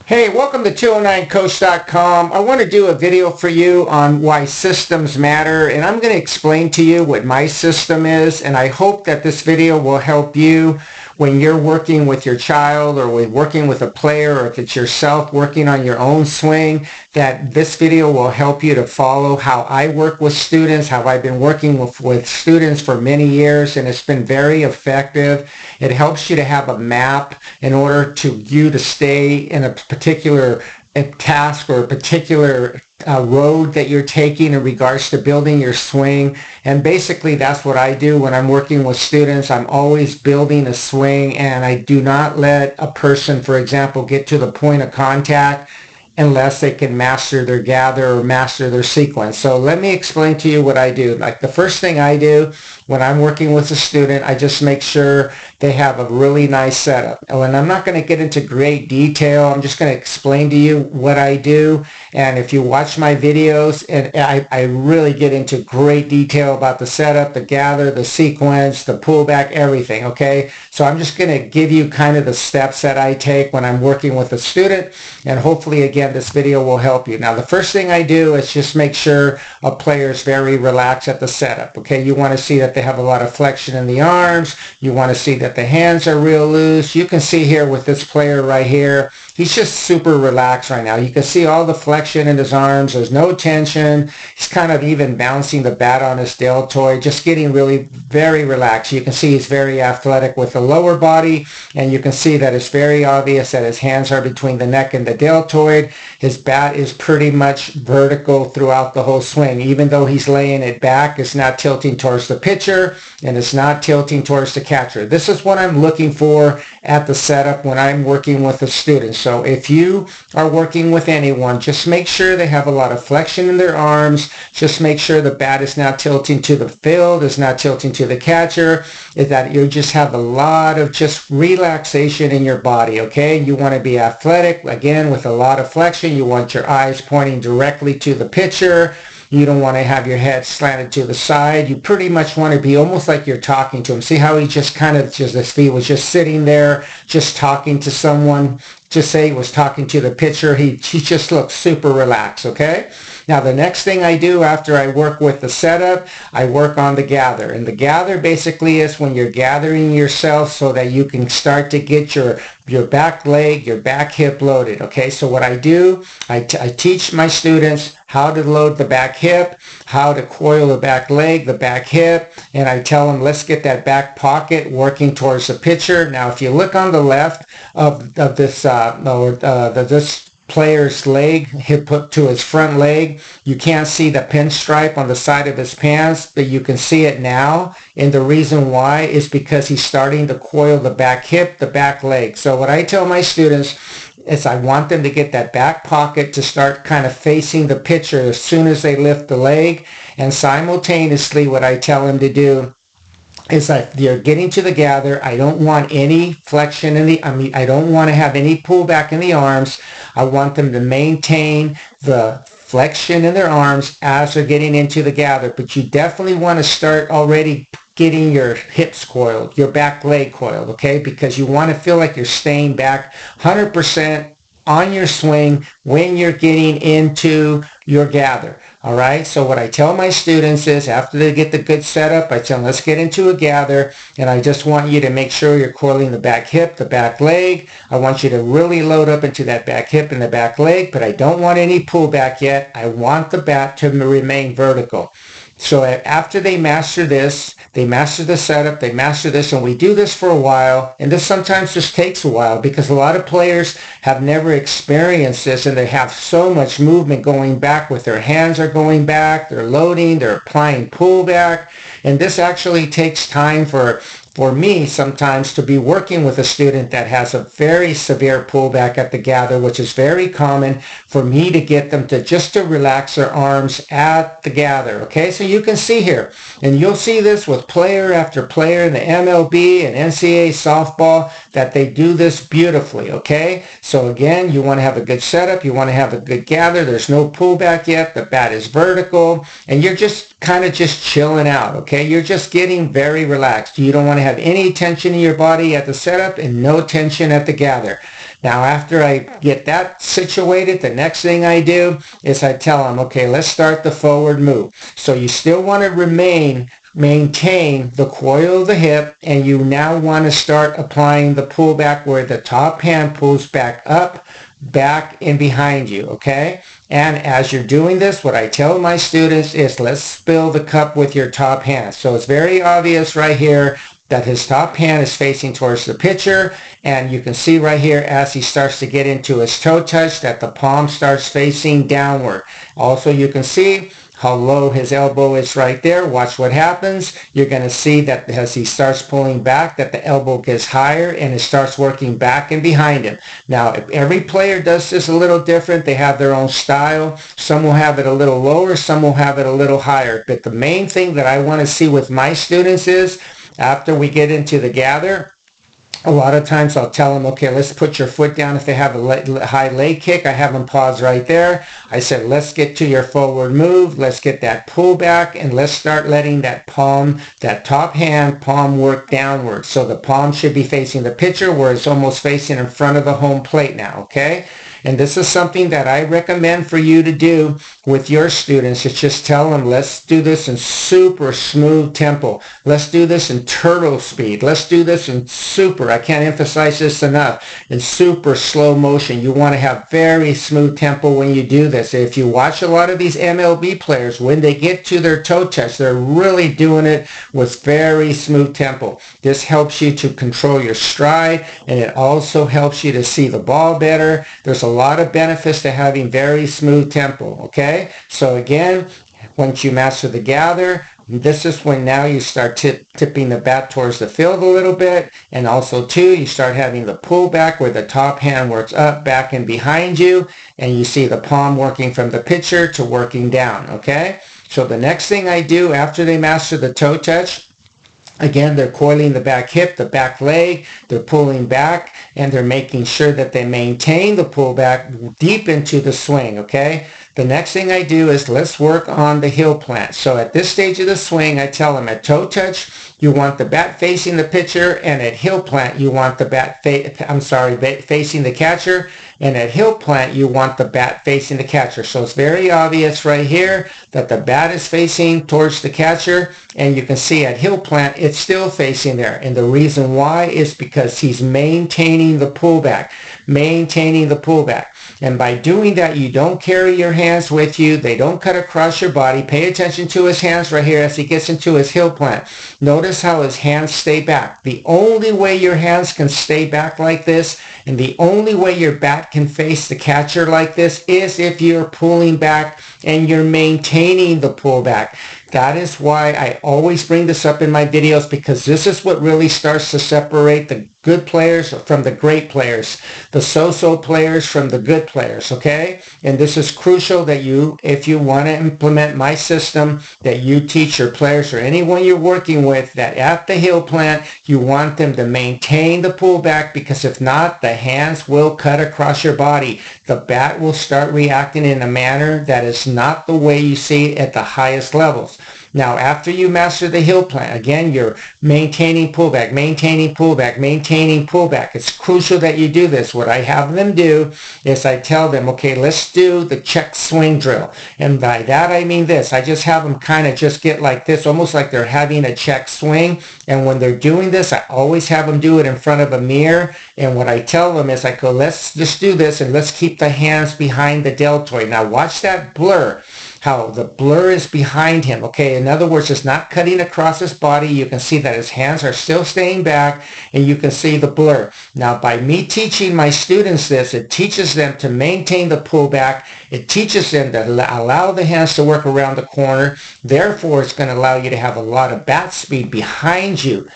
Hey, welcome to 209coach.com. I want to do a video for you on why systems matter, and I'm going to explain to you what my system is, and I hope that this video will help you when you're working with your child or when working with a player, or if it's yourself working on your own swing, that this video will help you to follow how I work with students, how I've been working with students for many years, and it's been very effective. It helps you to have a map in order to you to stay in a particular task or a particular road that you're taking in regards to building your swing. And basically that's what I do when I'm working with students. I'm always building a swing, and I do not let a person, for example, get to the point of contact unless they can master their gather or master their sequence. So let me explain to you what I do. Like the first thing I do when I'm working with a student, I just make sure they have a really nice setup. And I'm not going to get into great detail. I'm just going to explain to you what I do. And if you watch my videos, and I really get into great detail about the setup, the gather, the sequence, the pullback, everything, okay? So I'm just going to give you kind of the steps that I take when I'm working with a student, and hopefully, again, this video will help you. Now, the first thing I do is just make sure a player is very relaxed at the setup, okay? You want to see that they have a lot of flexion in the arms. You want to see that the hands are real loose. You can see here with this player right here, he's just super relaxed right now. You can see all the flexion in his arms. There's no tension. He's kind of even bouncing the bat on his deltoid, just getting really very relaxed. You can see he's very athletic with the lower body, and you can see that it's very obvious that his hands are between the neck and the deltoid. His bat is pretty much vertical throughout the whole swing. Even though he's laying it back, it's not tilting towards the pitcher, and it's not tilting towards the catcher. This is what I'm looking for at the setup when I'm working with a student. So if you are working with anyone, just make sure they have a lot of flexion in their arms. Just make sure the bat is not tilting to the field, is not tilting to the catcher, is that you just have a lot of just relaxation in your body, okay? You want to be athletic, again, with a lot of flexion. You want your eyes pointing directly to the pitcher. You don't want to have your head slanted to the side. You pretty much want to be almost like you're talking to him. See how he just kind of, just if he was just sitting there, just talking to someone, just say he was talking to the pitcher, he just looks super relaxed, okay? Now, the next thing I do after I work with the setup, I work on the gather. And the gather basically is when you're gathering yourself so that you can start to get your back leg, your back hip loaded, okay? So what I do, I teach my students how to load the back hip, how to coil the back leg, the back hip, and I tell them, let's get that back pocket working towards the pitcher. Now, if you look on the left of this this player's leg, hip hook to his front leg, you can't see the pinstripe on the side of his pants, but you can see it now. And the reason why is because he's starting to coil the back hip, the back leg. So what I tell my students is I want them to get that back pocket to start kind of facing the pitcher as soon as they lift the leg. And simultaneously, what I tell them to do is that you're getting to the gather. I don't want any flexion I don't want to have any pullback in the arms. I want them to maintain the flexion in their arms as they're getting into the gather. But you definitely want to start already getting your hips coiled, your back leg coiled, okay? Because you want to feel like you're staying back 100% on your swing when you're getting into your gather. All right, so what I tell my students is after they get the good setup, I tell them, let's get into a gather, and I just want you to make sure you're coiling the back hip, the back leg. I want you to really load up into that back hip and the back leg, but I don't want any pullback yet. I want the bat to remain vertical. So after they master this, they master the setup, they master this, and we do this for a while, and this sometimes just takes a while because a lot of players have never experienced this, and they have so much movement going back with their hands are going back, they're loading, they're applying pullback, and this actually takes time for me sometimes to be working with a student that has a very severe pullback at the gather, which is very common, for me to get them to just to relax their arms at the gather, okay? So you can see here, and you'll see this with player after player in the MLB and NCAA softball, that they do this beautifully, okay? So again, you want to have a good setup. You want to have a good gather. There's no pullback yet. The bat is vertical, and you're just kind of just chilling out, okay? You're just getting very relaxed. You don't want to have any tension in your body at the setup and no tension at the gather. Now, after I get that situated, the next thing I do is I tell them, okay, let's start the forward move. So you still want to maintain the coil of the hip, and you now want to start applying the pullback where the top hand pulls back up, back, and behind you, okay? And as you're doing this, what I tell my students is let's spill the cup with your top hand. So it's very obvious right here that his top hand is facing towards the pitcher, and you can see right here as he starts to get into his toe touch that the palm starts facing downward. Also, you can see how low his elbow is right there. Watch what happens. You're going to see that as he starts pulling back, that the elbow gets higher and it starts working back and behind him. Now, if every player does this a little different, they have their own style. Some will have it a little lower, some will have it a little higher. But the main thing that I want to see with my students is after we get into the gather, a lot of times I'll tell them, okay, let's put your foot down. If they have a high leg kick, I have them pause right there. I said, let's get to your forward move. Let's get that pull back, and let's start letting that palm, that top hand palm work downward. So the palm should be facing the pitcher where it's almost facing in front of the home plate now, okay? And this is something that I recommend for you to do with your students. It's just tell them, let's do this in super smooth tempo. Let's do this in turtle speed. Let's do this in super, I can't emphasize this enough, in super slow motion. You want to have very smooth tempo when you do this. If you watch a lot of these MLB players, when they get to their toe touch, they're really doing it with very smooth tempo. This helps you to control your stride, and it also helps you to see the ball better. There's a lot of benefits to having very smooth tempo, okay? So again, once you master the gather, this is when now you start tipping the bat towards the field a little bit, and also too, you start having the pullback where the top hand works up, back, and behind you, and you see the palm working from the pitcher to working down, okay? So the next thing I do after they master the toe touch, again, they're coiling the back hip, the back leg, they're pulling back, and they're making sure that they maintain the pullback deep into the swing, okay? The next thing I do is let's work on the heel plant. So at this stage of the swing, I tell them at toe touch, you want the bat facing the pitcher, and at heel plant, you want the bat facing the catcher, and at heel plant, you want the bat facing the catcher. So it's very obvious right here that the bat is facing towards the catcher, and you can see at heel plant, it's still facing there. And the reason why is because he's maintaining the pullback, And by doing that, you don't carry your hands with you. They don't cut across your body. Pay attention to his hands right here as he gets into his heel plant. Notice how his hands stay back. The only way your hands can stay back like this, and the only way your bat can face the catcher like this, is if you're pulling back and you're maintaining the pullback. That is why I always bring this up in my videos, because this is what really starts to separate the good players from the great players, the so-so players from the good players, okay? And this is crucial that you, if you want to implement my system, that you teach your players or anyone you're working with that at the heel plant, you want them to maintain the pullback, because if not, the hands will cut across your body. The bat will start reacting in a manner that is not the way you see it at the highest levels. Now, after you master the heel plant, again, you're maintaining pullback. It's crucial that you do this. What I have them do is I tell them, okay, let's do the check swing drill. And by that, I mean this. I just have them kind of just get like this, almost like they're having a check swing. And when they're doing this, I always have them do it in front of a mirror. And what I tell them is I go, let's just do this, and let's keep the hands behind the deltoid. Now, watch that blur. How the blur is behind him, okay? In other words, it's not cutting across his body. You can see that his hands are still staying back, and you can see the blur. Now, by me teaching my students this, it teaches them to maintain the pullback. It teaches them to allow the hands to work around the corner. Therefore, it's going to allow you to have a lot of bat speed behind you,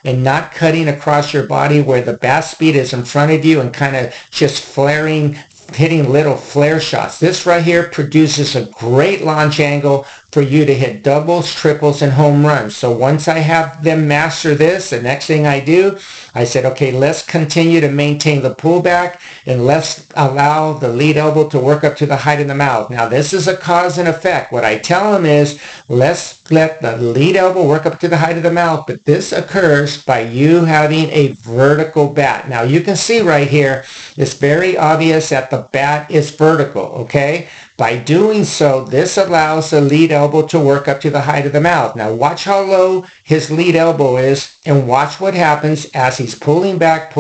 and not cutting across your body where the bat speed is in front of you and kind of just flaring hitting little flare shots. This right here produces a great launch angle for you to hit doubles, triples, and home runs. So once I have them master this, the next thing I do, I said, okay, let's continue to maintain the pullback and let's allow the lead elbow to work up to the height of the mouth. Now this is a cause and effect. What I tell them is, let's let the lead elbow work up to the height of the mouth, but this occurs by you having a vertical bat. Now you can see right here, it's very obvious that the bat is vertical, okay? By doing so, this allows the lead elbow to work up to the height of the mouth. Now watch how low his lead elbow is and watch what happens as he's pulling back,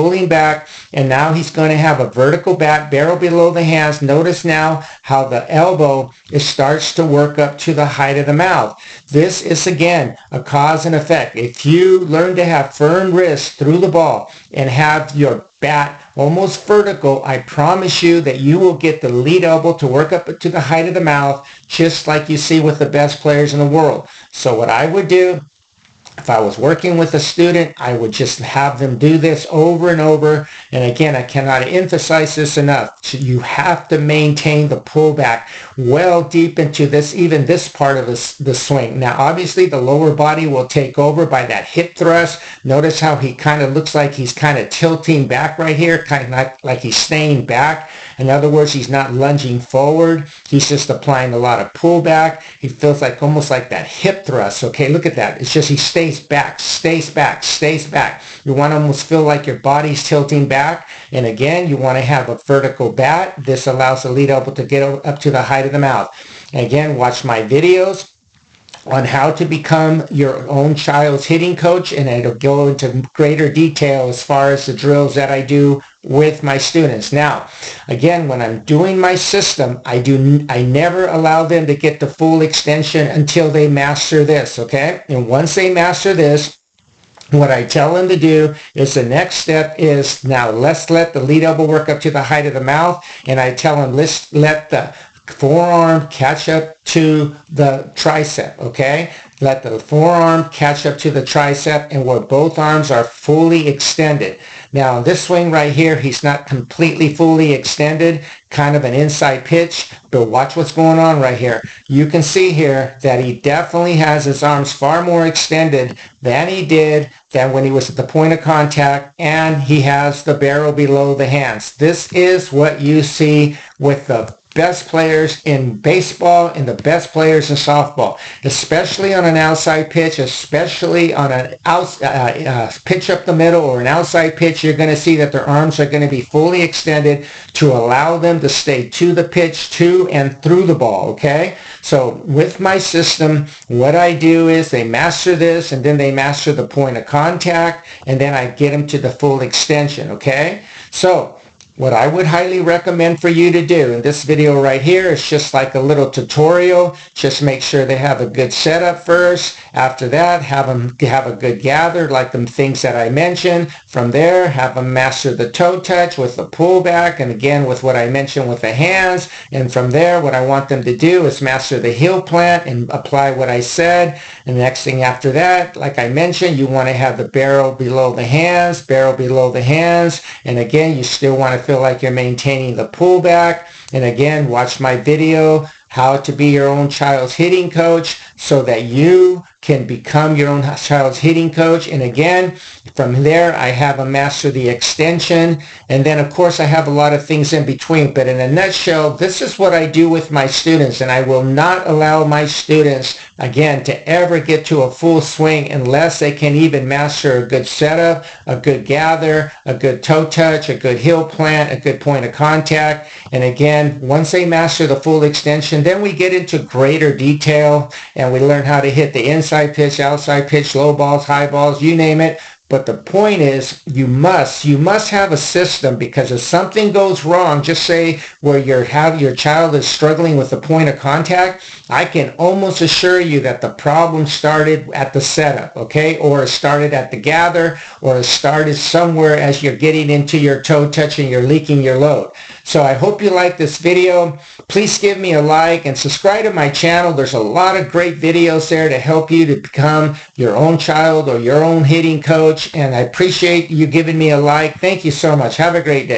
and now he's going to have a vertical bat, barrel below the hands. Notice now how the elbow starts to work up to the height of the mouth. This is, again, a cause and effect. If you learn to have firm wrists through the ball and have your bat almost vertical, I promise you that you will get the lead elbow to work up to the height of the mouth, just like you see with the best players in the world. So what I would do, if I was working with a student, I would just have them do this over and over. And again, I cannot emphasize this enough. You have to maintain the pullback well deep into this, even this part of the swing. Now, obviously, the lower body will take over by that hip thrust. Notice how he kind of looks like he's kind of tilting back right here, kind of like he's staying back. In other words, he's not lunging forward. He's just applying a lot of pullback. He feels like almost like that hip thrust. Okay, look at that. It's just he stays back. You want to almost feel like your body's tilting back. And again, you want to have a vertical bat. This allows the lead elbow to get up to the height of the mouth. Again, watch my videos on how to become your own child's hitting coach, and it'll go into greater detail as far as the drills that I do with my students. Now, again, when I'm doing my system, I never allow them to get the full extension until they master this, okay? And once they master this, what I tell them to do is the next step is, now let's let the lead elbow work up to the height of the mouth, and I tell them, let's let the forearm catch up to the tricep, okay? Let the forearm catch up to the tricep, and where both arms are fully extended. Now, in this swing right here, he's not completely fully extended, kind of an inside pitch, but watch what's going on right here. You can see here that he definitely has his arms far more extended than he did when he was at the point of contact, and he has the barrel below the hands. This is what you see with the best players in baseball and the best players in softball, especially on an outside pitch, especially on an pitch up the middle or an outside pitch. You're going to see that their arms are going to be fully extended to allow them to stay to the pitch, to and through the ball, okay? So with my system, what I do is they master this, and then they master the point of contact, and then I get them to the full extension, okay? So what I would highly recommend for you to do in this video right here is just like a little tutorial. Just make sure they have a good setup first. After that, have them have a good gather, like the things that I mentioned. From there, have them master the toe touch with the pullback, and again with what I mentioned with the hands. And from there, what I want them to do is master the heel plant and apply what I said. And the next thing after that, like I mentioned, you want to have the barrel below the hands, and again, you still want to feel like you're maintaining the pullback. And again, watch my video, how to be your own child's hitting coach, so that you can become your own child's hitting coach. And again, from there, I have a master the extension. And then, of course, I have a lot of things in between. But in a nutshell, this is what I do with my students. And I will not allow my students, again, to ever get to a full swing unless they can even master a good setup, a good gather, a good toe touch, a good heel plant, a good point of contact. And again, once they master the full extension, then we get into greater detail and we learn how to hit the inside pitch, outside pitch, low balls, high balls, you name it. But the point is, you must have a system, because if something goes wrong, just say where your child is struggling with the point of contact, I can almost assure you that the problem started at the setup, okay? Or it started at the gather, or it started somewhere as you're getting into your toe touch and you're leaking your load. So I hope you like this video. Please give me a like and subscribe to my channel. There's a lot of great videos there to help you to become your own child or your own hitting coach. And I appreciate you giving me a like. Thank you so much. Have a great day.